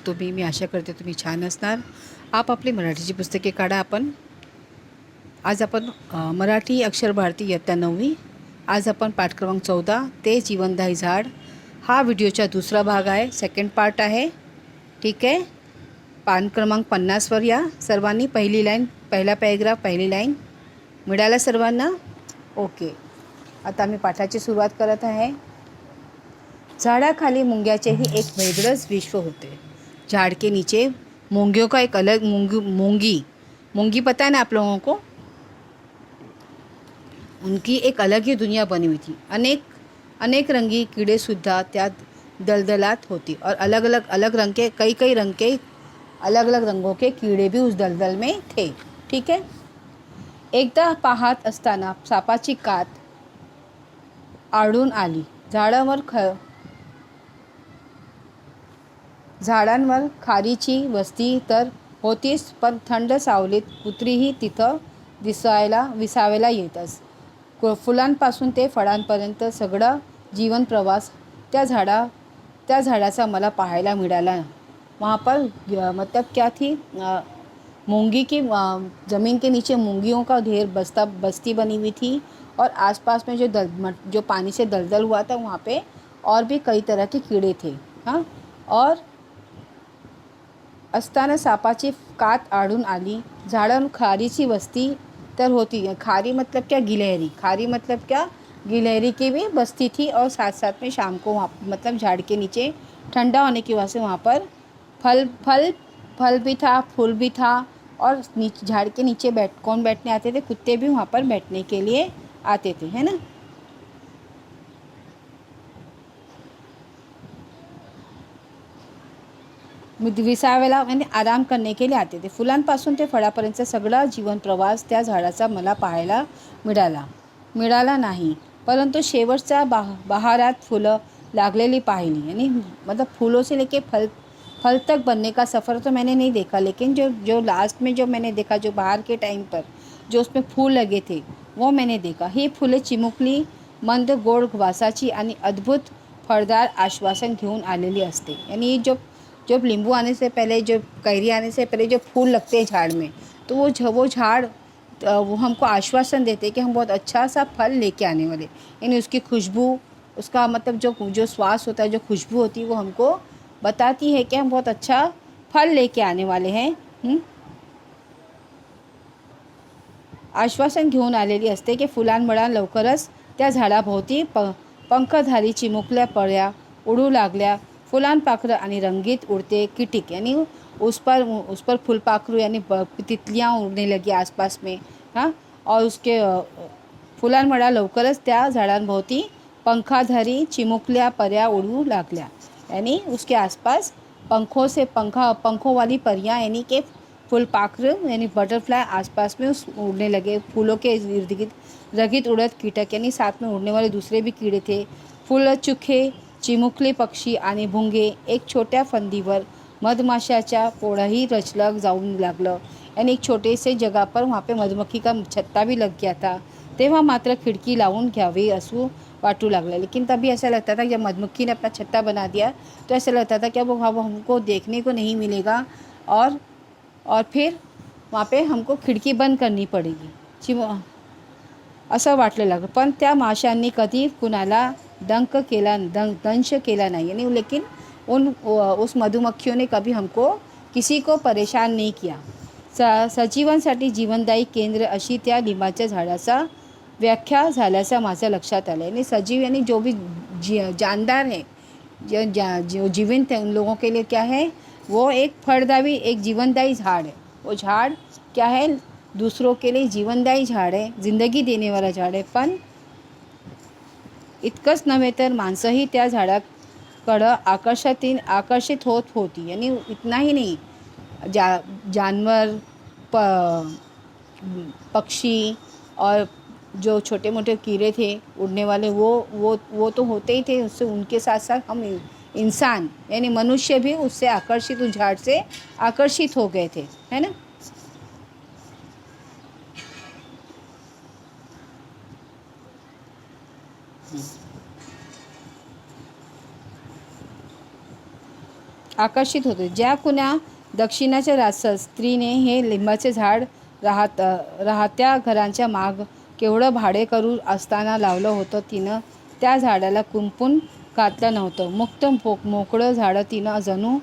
तुम्ही. मी आशा करते तुम्ही छान असणार. आप आपली मराठीची पुस्तके काढा. आज आपण मराठी अक्षर भारती इयत्ता 9वी. आज आपण पाठ क्रमांक 14 ते जीवनदायी झाड हा व्हिडिओचा दुसरा भाग आहे, सेकंड पार्ट आहे. ठीक आहे. पान क्रमांक 50वर या. सर्वांनी पहिली लाईन, पहिला पॅरेग्राफ, पहिली लाईन मिळाला सर्वांना? ओके. आता मी पाठाची सुरुवात करत आहे. झाडाखाली मुंग्याचेही एक वेगळंच विश्व होते. झाड़ के नीचे मूंगियों का एक अलग मूंगी पता है ना आप लोगों को? उनकी एक अलग ही दुनिया बनी हुई थी. अनेक रंगी कीड़े सुद्धा त्या दलदलात होती और अलग रंग के कई रंग के अलग अलग रंगों के कीड़े भी उस दलदल में थे. ठीक है. एकदा पाहत असताना सापाची कात आढळून आली. झाडांवर खारीची वस्ती तर होतीच, पण थंड सावलीत कुत्रीही तिथं विसाव्याला येतच. फुलांपासून ते फळांपर्यंत सगळा जीवन प्रवास त्या झाडाचा मला पाहायला मिळाला. वहाँ पर मतलब क्या थी, मूंगी की ज़मीन के नीचे मूंगियों का ढेर बस्ती बनी हुई थी और आसपास में जो पानी से दलदल हुआ था वहाँ पे और भी कई तरह के कीड़े थे. हाँ. और असताना सापाची कात आढळून आली. झाडांवर खारीची वस्ती तर होती. खारी मतलब क्या? गिलहरी. खारी मतलब क्या? गिलहरी की भी बस्ती थी और साथ साथ में शाम को वहाँ मतलब झाड़ के नीचे ठंडा होने की वजह से वहाँ पर फल भी था, फूल भी था. और झाड़ के नीचे कौन बैठने आते थे? कुत्ते भी वहाँ पर बैठने के लिए आते थे, है ना. विसाव्याला म्हणजे आराम करने के लिए आते थे. फुलांपासून ते फळापर्यंतचा सगळा जीवन प्रवास त्या झाडाचा मला पाहायला मिळाला नाही. परंतु शेवटच्या बहारात फुलं लागलेली पाहिली. यानी मतलब फूलों से लेके फल तक बनने का सफ़र तो मैंने नहीं देखा, लेकिन जो लास्ट में जो मैंने देखा, जो बाहर के टाइम पर जो उसमें फूल लगे थे वो मैंने देखा. ही फुले चिमुकली, मंद गोड वासाची आणि अद्भुत फळदार आश्वासन घेऊन आलेली असते. यानी जब नींबू आने से पहले, जब कैरी आने से पहले जो फूल लगते हैं झाड़ में, तो वो झाड़ वो हमको आश्वासन देते हैं कि हम बहुत अच्छा सा फल लेके आने वाले. यानी उसकी खुशबू, उसका मतलब जो श्वास होता है, जो खुशबू होती है, वो हमको बताती है कि हम बहुत अच्छा फल लेके आने वाले हैं. आश्वासन घेऊन आलेली असते की फुलांमुळा लवकरच त्या झाडाभोवती पंखधारी चिमुकल्या पळ्या उडू लागल्या. फुलांपाखरं आणि रंगीत उड़ते कीटिक, यानी उस पर फूलपाखरू यानी तितलियाँ उड़ने लगी आसपास में. हाँ. और उसके फुलांमुळा लवकरच त्या झाडांभोवती पंखाधारी चिमुकल्या पऱ्या उड़ू लागल्या. यानी उसके आसपास पंखों वाली परियां यानी कि फूलपाखर यानी बटरफ्लाई आसपास में उड़ने लगे. फूलों के इर्द गिर्द रंगीत उड़त कीटक यानी साथ में उड़ने वाले दूसरे भी कीड़े थे. फुलचुखे, चिमुकले पक्षी आणि भुंगे. एक छोट्या फांदीवर मधमाशाच्या पोळही रचलं जाऊन लागलं. यानी एक छोटे से जगह पर वहाँ पे मधुमक्खी का छत्ता भी लग गया था. तेव्हा मात्र खिड़की लावून घ्यावी असू वाटू लागलं. लेकिन तभी ऐसा लगता था, जब मधुमक्खी ने अपना छत्ता बना दिया तो ऐसा लगता था कि वो हमको देखने को नहीं मिलेगा और फिर वहाँ पे हमको खिड़की बंद करनी पड़ेगी असं वाटलं लागलं. पण त्या माशांनी कधी कुणाला दंश केला नाही. यानी लेकिन उस मधुमक्खियों ने कभी हमको किसी को परेशान नहीं किया. सजीवांसाठी जीवनदायी केंद्र अशी त्या लिंबाच्या झाडाचा व्याख्या झाल्याचं माझ्या लक्षात आलं. यानी सजीव यानी जो भी जानदार है, जो जीवित है, उन लोगों के लिए क्या है, वो एक फलदायी, एक जीवनदायी झाड़ है. वो झाड़ क्या है, दूसरों के लिए जीवनदायी झाड़ है, जिंदगी देने वाला झाड़ है. पण इतकंच नव्हे तर माणसंही त्या झाडाकडं आकर्षित होत होती. यानी इतना ही नहीं, जानवर, पक्षी और जो छोटे मोटे कीड़े थे उड़ने वाले, वो तो होते ही थे. उससे उनके साथ साथ हम इंसान यानी मनुष्य भी उससे आकर्षित, उस झाड़ से आकर्षित हो गए थे, है ना. आकर्षित होते. ज्या कुण्या दक्षिणाच्या राक्षस स्त्रीने हे लिंबाचे झाड राहत्या घरांच्या माग केवढं भाडे करू असताना लावलं होतं, तिनं त्या झाडाला कुंपून घातलं नव्हतं. मुक्त मोकळं झाडं तिनं जणू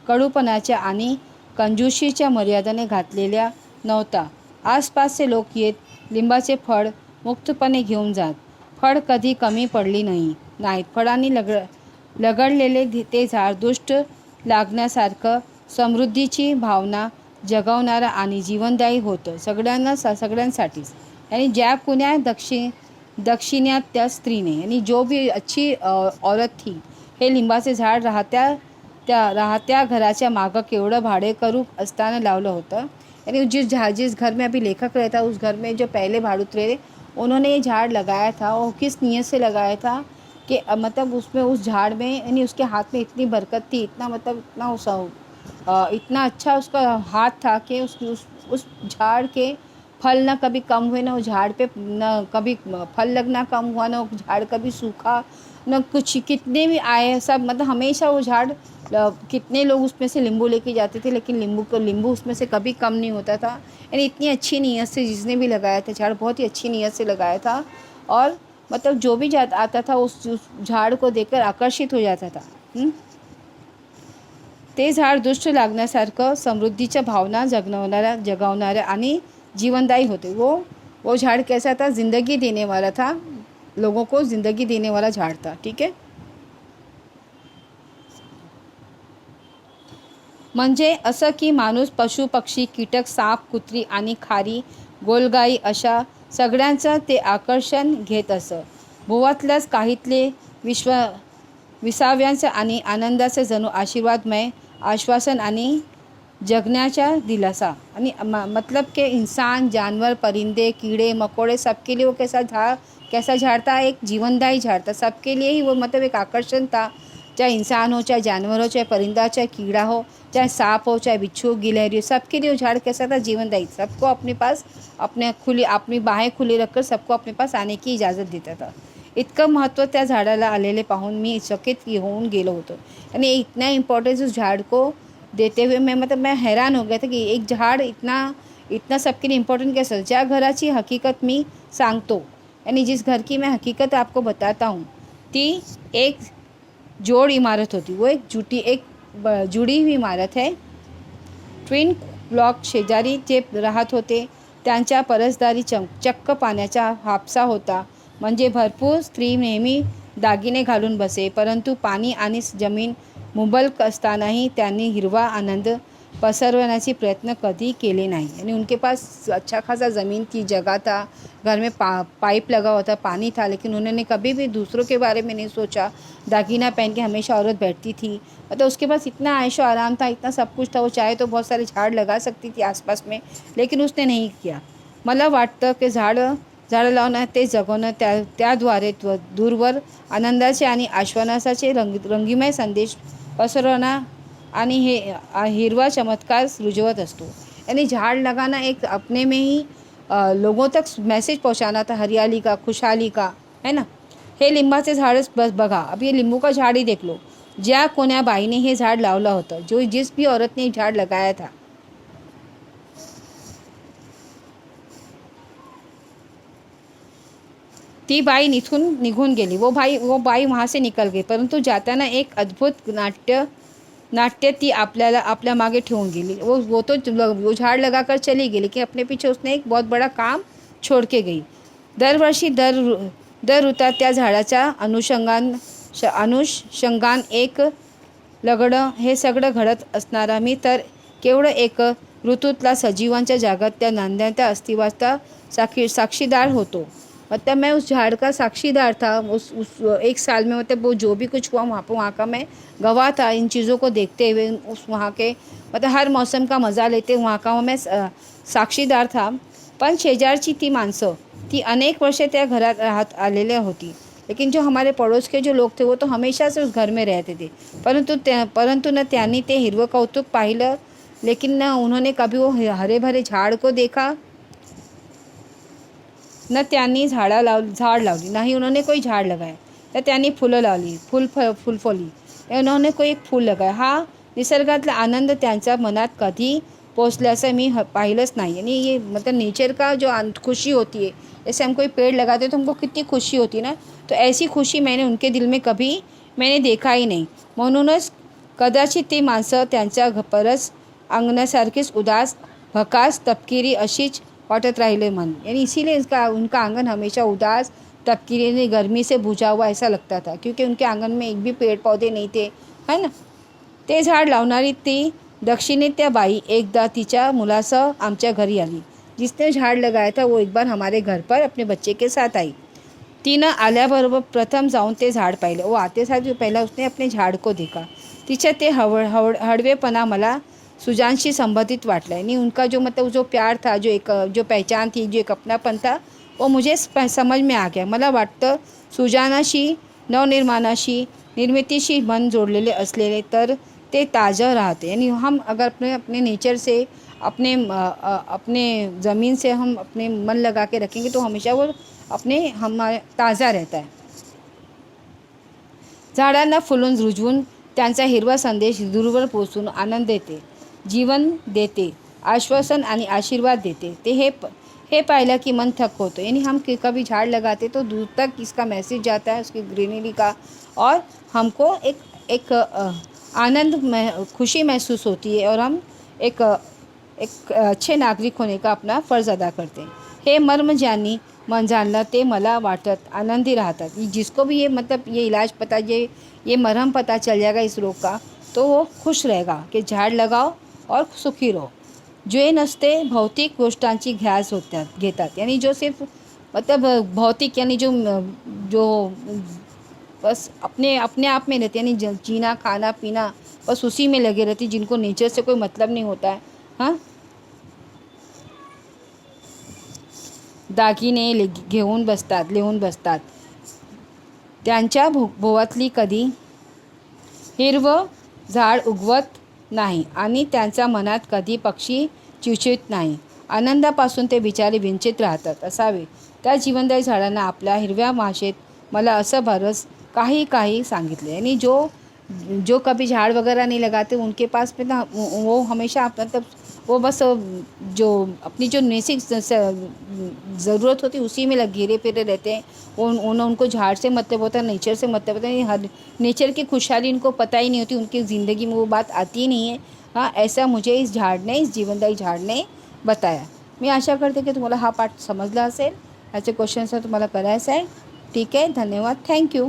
कडूपणाच्या आणि कंजूशीच्या मर्यादेने घातलेल्या नव्हता. आसपासचे लोक येत लिंबाचे फळ मुक्तपणे घेऊन जात. फळ कधी कमी पडली नाहीत. फळांनी लगडलेले ते झाड दुष्ट लागण्यासारखं समृद्धीची भावना जगवणारं आणि जीवनदायी होतं सगळ्यांसाठीच. यानी ज्या कुण्या दक्षिणात त्या स्त्रीने, यानी जो भी अच्छी औरत थी, हे लिंबाचे झाड राहत्या घराच्या मागं केवढं भाडे करू असताना लावलं होतं. यानी जिस घर में अभी लेखक रहता, उस घर में जो पहले भाड़ुत उन्होंने ये झाड़ लगाया था, और किस नीयत से लगाया था कि मतलब उसमें उस झाड़ में, यानी उसके हाथ में इतनी बरकत थी, इतना मतलब इतना अच्छा उसका हाथ था कि उस झाड़ के फल ना कभी कम हुए, ना उस झाड़ पे न कभी फल लगना कम हुआ, ना वो झाड़ कभी सूखा, न कुछ। कितने भी आए सब, मतलब हमेशा वो झाड़, कितने लोग उसमें से नींबू लेके जाते थे, लेकिन नींबू उसमें से कभी कम नहीं होता था। यानी इतनी अच्छी नीयत से जिसने भी लगाया था झाड़, बहुत ही अच्छी नीयत से लगाया था, और मतलब जो भी आता था उस झाड़ को देखकर आकर्षित हो जाता था। ते झाड दुष्ट लागण्यासारखं समृद्धीच्या भावना जगवणाऱ्या आणि जीवनदायी होते. वो झाड़ कैसा था? ज़िंदगी देने वाला था, लोगों को ज़िंदगी देने वाला झाड़ था. ठीक है. म्हणजे असं की माणूस, पशु, पक्षी, कीटक, साप, कुत्री आणि खारी, गोलगाई अशा सगळ्यांचं ते आकर्षण घेत असं. भुवातल्याच काहीतले विसाव्यांचं आणि आनंदाचं जणू आशीर्वादमय आश्वासन आणि जगण्याचा दिलासा. आणि मतलब के इंसान, जानवर, परिंदे, कीड़े मकोड़े, सबके लिए वो कैसा झाड़ था? एक जीवनदायी झाड़ था. सबके लिए ही वो मतलब एक आकर्षण था. चाहे इंसान हो, चाहे जानवर हो, चाहे परिंदा, चाहे कीड़ा हो, चाहे सांप हो, चाहे बिच्छू, गिलहरी हो, सबके लिए वो झाड़ कैसा था? जीवनदायी. सबको अपने पास अपनी बाहें खुली रखकर सबको अपने पास आने की इजाज़त देता था. इतकं महत्त्व त्या झाडाला आलेले पाहून मी चकित होऊन गेलो होतो. आणि इतना इम्पोर्टेंस उस झाड़ को देते हुए मैं हैरान हो गया था कि एक झाड़ इतना सबके लिए इम्पोर्टेंट कैसे. ज्या घराची हकीकत मी सांगतो, यानी जिस घर की मैं हकीकत आपको बताता हूँ, ती एक जोड़ इमारत होती. वो एक जुड़ी हुई इमारत है. ट्विन ब्लॉक शेजारी जे राहत होते त्यांच्या परसदारी चक्क पाण्याचा हापसा होता. म्हणजे भरपूर स्त्री नेहमी दागिने घालून बसे, परंतु पाणी आणि जमीन मुबलक असतानाही त्यांनी हिरवा आनंद पसरवण्याचे प्रयत्न कधी केले नाही. आणि उनके पास अच्छा खासा ज़मीन थी, जगह था, घर में पाइप लगा हुआ था, पानी था, लेकिन उन्होंने कभी भी दूसरों के बारे में नहीं सोचा. दागिना पहन के हमेशा औरत बैठती थी, मतलब उसके पास इतना ऐशो आराम था, इतना सब कुछ था. वो चाहे तो बहुत सारे झाड़ लगा सकती थी आसपास में, लेकिन उसने नहीं किया. मला वाटतं की झाडं लावणं, ते जगवणं, त्याद्वारे दूरवर आनंदाचे आणि आश्वासनाचे रंगीमय संदेश पसरवणं आणि हिरवा चमत्कार रुजवत असतो. यानी झाड़ लगाना एक अपने में ही लोगों तक मैसेज पहुंचाना था, हरियाली का, खुशहाली का, है ना. हे लिंबाचे झाडच बस बघा. अब ये नींबू का झाड़ ही देख लो. ज्या कोण्या बाईने हे झाड लावलं होतं, जिस भी औरत ने झाड़ लगाया था, ती बाई इथून निघून गेली. वो बाई वहाँ से निकल गई, परंतु जाताना एक अद्भुत नाट्य ती आपल्याला आपल्या मागे ठेवून गेली. वो झाड़ लगाकर चली गई, लेकिन अपने पीछे उसने एक बहुत बड़ा काम छोड़ के गई. दरवर्षी दर ऋतूत त्या झाडाच्या अनुषंगान एक लगडं हे सगळं घडत असणारा मी तर केवळ एक ऋतूतला सजीवांच्या जागात त्या नांद्यांच्या अस्तित्वाचा साक्षीदार होतो. मतलब मैं उस झाड़ का साक्षीदार था. उस एक साल में मतलब वो जो भी कुछ हुआ वहाँ का मैं गवाह था. इन चीज़ों को देखते हुए, उस वहाँ के मतलब हर मौसम का मज़ा लेते वहाँ का मैं साक्षीदार था. पण शेजारची ती माणसं, ती अनेक वर्षे त्या घरात राहत आलेले होती. लेकिन जो हमारे पड़ोस के जो लोग थे, वो तो हमेशा से उस घर में रहते थे. परंतु न त्यांनी ते हिरवं कौतुक पाहिलं, लेकिन न उन्होंने कभी वो हरे भरे झाड़ को देखा, न त्यांनी झाड़ लावली, नाही उन्होंने कोई झाड़ लगाया. तर त्यांनी फुलं लावली, फुलफोली. उन्होंने कोई एक फूल लगाय. हा निसर्गातला आनंद त्यांच्या मनात कधी पोचल्याचं मी पाहिलंच नाही. यानी ये मतलब नेचर का जो खुशी होती है, जैसे हम कोई पेड़ लगाते हैं तो हमको कितनी खुशी होती ना, तो ऐसी खुशी मैंने उनके दिल में कभी मैंने देखा ही नहीं. म्हणूनच कदाचित ती माणसं त्यांच्या परस अंगणासारखीच उदास, भकास, तपकिरी अशीच वाटत राहिले मन. यानी इसीलिए इसका उनका आंगन हमेशा उदास, तपकिरी, गर्मी से बुझा हुआ ऐसा लगता था, क्योंकि उनके आंगन में एक भी पेड़ पौधे नहीं थे, है ना. ते झाड लावणारी ती दक्षिणेत्या बाई एकदा तिच्या मुलासह आमच्या घरी आली. जिसने झाड लगाया था वो एक बार हमारे घर पर अपने बच्चे के साथ आई. तिनं आल्याबरोबर प्रथम जाऊन ते झाड पाहिलं. वो आते साथ जो पहला उसने अपने झाड को देखा. तिच्या ते हळवेपणा मला सुजानशी संबंधित वाटला. यानी उनका जो मतलब जो प्यार था, जो पहचान थी, जो एक अपनापन था, वो मुझे समझ में आ गया. मला वाटतं सुजानाशी, नवनिर्माणाशी, निर्मितीशी मन जोडलेले असलेले तर ते ताजं राहते. यानी हम अगर अपने नेचर से, अपने ज़मीन से हम अपने मन लगा के रखेंगे तो हमेशा वो हमारे ताज़ा रहता है. झाडांना फुलून रुजवून त्यांचा हिरवा संदेश दूरवर पोचून आनंद देते, जीवन देते, आश्वासन आणि आशीर्वाद देते. ते हे पाहिलं कि मन थक होतं. यानी हम कभी झाड़ लगाते तो दूर तक इसका मैसेज जाता है, उसकी ग्रीनरी का, और हमको एक आनंद खुशी महसूस होती है, और हम एक अच्छे नागरिक होने का अपना फ़र्ज़ अदा करते हैं. हे मर्म ज्यांनी मन जाणलं ते मला वाटत आनंदी राहतात. जिसको भी ये मतलब ये इलाज पता, ये मरहम पता चल जाएगा इस रोग का, तो वो खुश रहेगा कि झाड लगाओ और सुखी रहो. जे नसते भौतिक गोष्टांची ध्यास घेतात. यानी जो सिर्फ मतलब भौतिक, यानी जो बस अपने आप में रहते, यानी जीना, खाना, पीना, बस उसी में लगे रहती, जिनको नेचर से कोई मतलब नहीं होता है. हाँ, दागिने घेऊन बसतात. त्यांच्या भोवताली कधी हिरवं झाड उगवत नाही आणि त्यांच्या मनात कधी पक्षी चिवचित नाही. आनंदापासून ते बिचारे वंचित राहतात असावे. त्या जीवनदायी झाडांना आपल्या हिरव्या भाषेत मला असं बरंच काही सांगितले. यानी जो कभी झाड़ वगैरह नहीं लगाते उनके पास में ना वो हमेशा मतलब वो बस जो अपनी जो बेसिक ज़रूरत होती है उसी में घिरे फिरे रहते हैं. उनको झाड़ से मतलब होता है, नेचर से मतलब होता है. हर नेचर की खुशहाली इनको पता ही नहीं होती, उनकी ज़िंदगी में वो बात आती ही नहीं है. हाँ, ऐसा मुझे इस जीवनदायी झाड ने बताया. मी आशा करते की तुम्हाला हा पाठ समजला असेल. ह्याचे क्वेश्चन्स तुम्हाला करायचं आहे. ठीक आहे, धन्यवाद, थँक्यू.